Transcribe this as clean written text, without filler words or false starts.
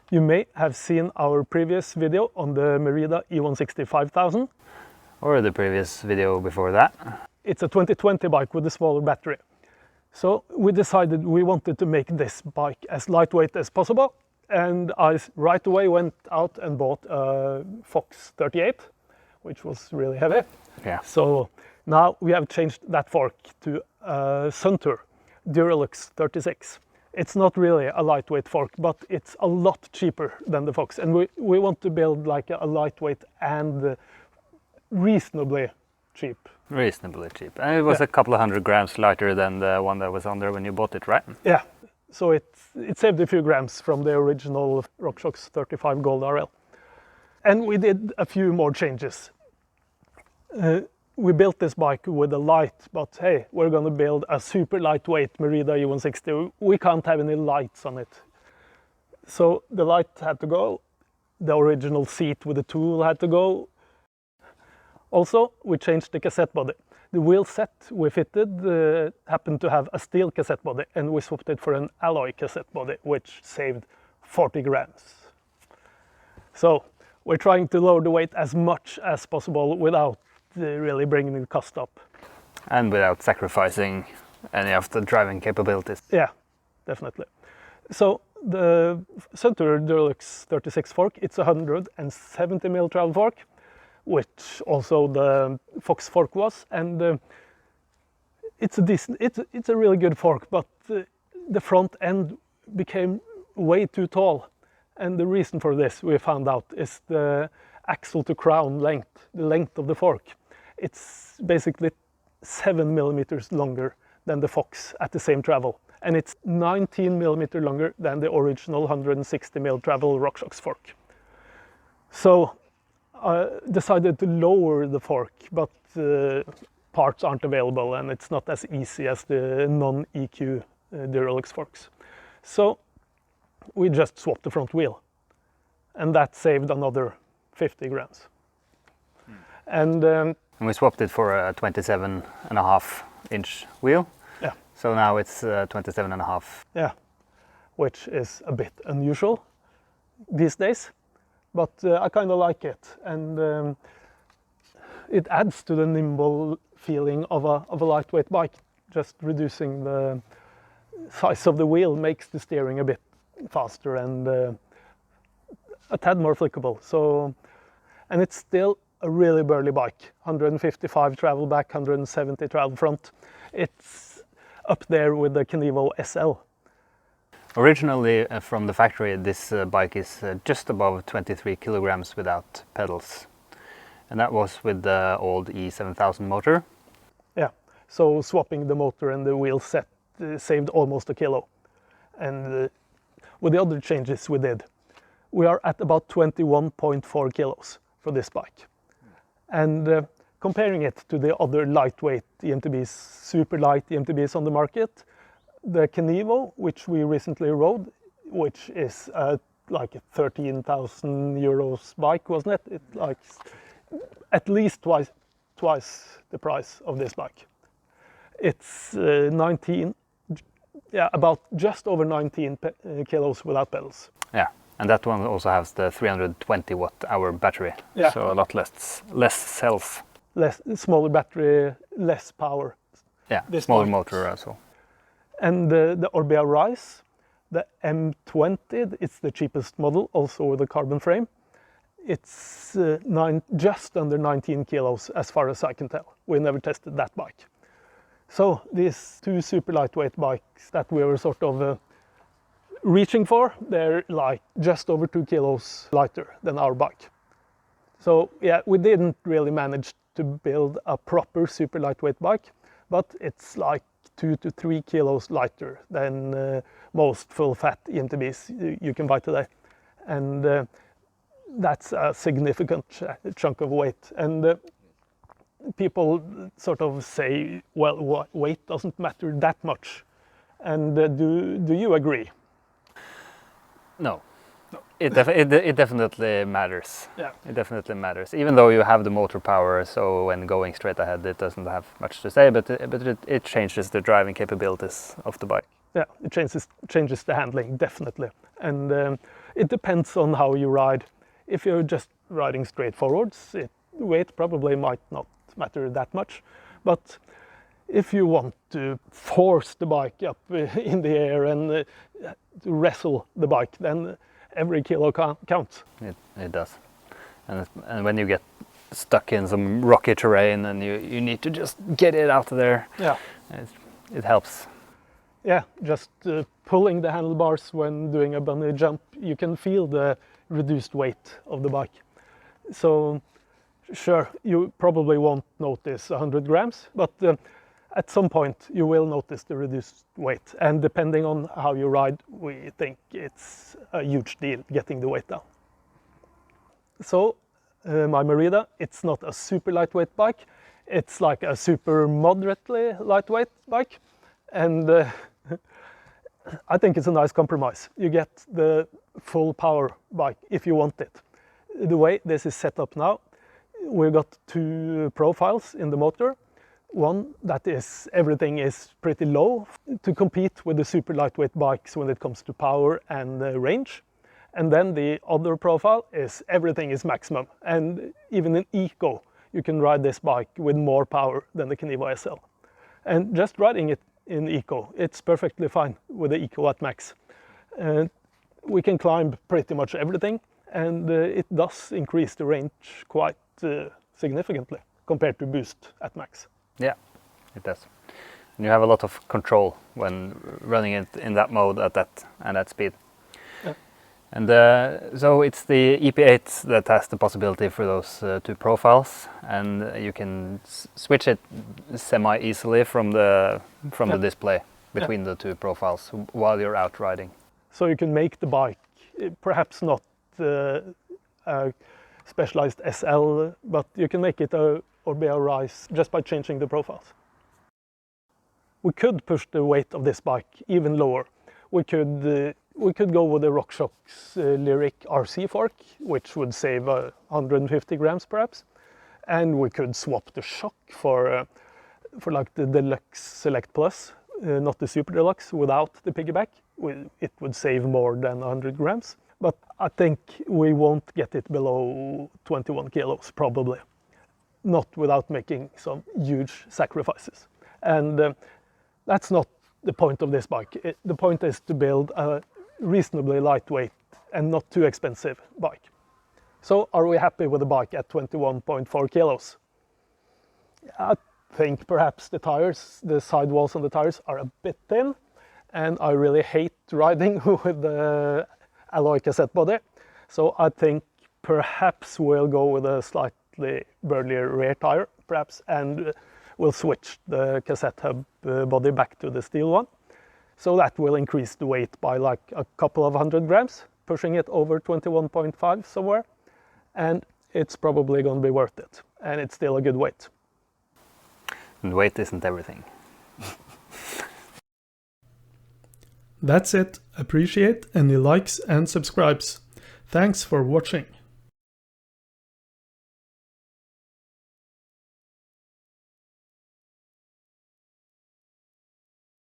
You may have seen our previous video on the Merida eOne-Sixty 5000. Or the previous video before that. It's a 2020 bike with a smaller battery. So we decided we wanted to make this bike as lightweight as possible, and I right away went out and bought a Fox 38, which was really heavy. Yeah. So now we have changed that fork to a Suntour Duralux 36. It's not really a lightweight fork, but it's a lot cheaper than the Fox, and we want to build like a lightweight and reasonably cheap. Reasonably cheap. And it was a couple of 100 grams lighter than the one that was on there when you bought it, right? Yeah, so it saved a few grams from the original RockShox 35 Gold RL. And we did a few more changes. We built this bike with a light, but hey, we're going to build a super lightweight Merida eOne-Sixty. We can't have any lights on it. So the light had to go, the original seat with the tool had to go. Also, we changed the cassette body. The wheel set we fitted happened to have a steel cassette body, and we swapped it for an alloy cassette body, which saved 40 grams. So we're trying to lower the weight as much as possible without really bringing the cost up. And without sacrificing any of the driving capabilities. Yeah, definitely. So the Suntour Duralux 36 fork, it's a 170mm travel fork, which also the Fox fork was, and it's a really good fork, but the front end became way too tall, and the reason for this we found out is the axle to crown length, the length of the fork. It's basically 7mm longer than the Fox at the same travel, and it's 19mm longer than the original 160mm travel RockShox fork. So I decided to lower the fork, but parts aren't available and it's not as easy as the non-EQ Duralux forks. So we just swapped the front wheel, and that saved another 50 grams. And we swapped it for a 27.5-inch wheel. Yeah. So now it's 27.5. Yeah, which is a bit unusual these days. But I kind of like it, and it adds to the nimble feeling of a lightweight bike. Just reducing the size of the wheel makes the steering a bit faster and a tad more flickable. So, and it's still a really burly bike. 155 travel back, 170 travel front. It's up there with the Kenevo SL. Originally from the factory, this bike is just above 23 kilograms without pedals. And that was with the old E7000 motor. Yeah, so swapping the motor and the wheel set saved almost a kilo. And with the other changes we did, we are at about 21.4 kilos for this bike. And comparing it to the other lightweight EMTBs, super light EMTBs on the market, the Kenevo, which we recently rode, which is like a 13,000 euros bike, wasn't it? It's like at least twice the price of this bike. It's about just over 19 kilos without pedals. Yeah, and that one also has the 320 watt-hour battery. Yeah. So a lot less cells. Smaller battery, less power. Yeah, smaller motor as well. And the Orbea Rise, the M20, it's the cheapest model, also with a carbon frame. It's just under 19 kilos as far as I can tell. We never tested that bike. So these two super lightweight bikes that we were sort of reaching for, they're like just over 2 kilos lighter than our bike. So yeah, we didn't really manage to build a proper super lightweight bike, but it's like 2 to 3 kilos lighter than most full-fat EMTBs you can buy today. And that's a significant chunk of weight. And people sort of say, well, weight doesn't matter that much. And do you agree? No. It definitely matters. Yeah. It definitely matters. Even though you have the motor power, so when going straight ahead, it doesn't have much to say, but it changes the driving capabilities of the bike. Yeah, it changes the handling, definitely. And it depends on how you ride. If you're just riding straight forwards, weight probably might not matter that much. But if you want to force the bike up in the air and to wrestle the bike, then every kilo counts. It does. And when you get stuck in some rocky terrain and you need to just get it out of there, yeah, it helps. Yeah, just pulling the handlebars when doing a bunny jump, you can feel the reduced weight of the bike. So sure, you probably won't notice 100 grams, but at some point you will notice the reduced weight. And depending on how you ride, we think it's a huge deal getting the weight down. So my Merida, it's not a super lightweight bike. It's like a super moderately lightweight bike. And I think it's a nice compromise. You get the full power bike if you want it. The way this is set up now, we've got two profiles in the motor. One that is everything is pretty low to compete with the super lightweight bikes when it comes to power and range. And then the other profile is everything is maximum. And even in eco, you can ride this bike with more power than the Kenevo SL. And just riding it in eco, it's perfectly fine with the eco at max. We can climb pretty much everything, and it does increase the range quite significantly compared to boost at max. Yeah, it does. And you have a lot of control when running it in that mode at that speed. Yeah. And so it's the EP8 that has the possibility for those two profiles, and you can switch it semi-easily from the display between the two profiles while you're out riding. So you can make the bike, perhaps not a specialized SL, but you can make it or be a Rise just by changing the profiles. We could push the weight of this bike even lower. We could go with the RockShox Lyric RC fork, which would save 150 grams perhaps, and we could swap the shock for like the Deluxe Select Plus, not the Super Deluxe, without the piggyback. It would save more than 100 grams, but I think we won't get it below 21 kilos probably, not without making some huge sacrifices. And that's not the point of this bike. The point is to build a reasonably lightweight and not too expensive bike. So are we happy with the bike at 21.4 kilos? I think perhaps the tires, the sidewalls on the tires are a bit thin, and I really hate riding with the alloy cassette body. So I think perhaps we'll go with a slightly burlier rear tire perhaps, and we'll switch the cassette hub body back to the steel one. So that will increase the weight by like a couple of 100 grams, pushing it over 21.5 somewhere. And it's probably going to be worth it. And it's still a good weight. And weight isn't everything. That's it. Appreciate any likes and subscribes. Thanks for watching.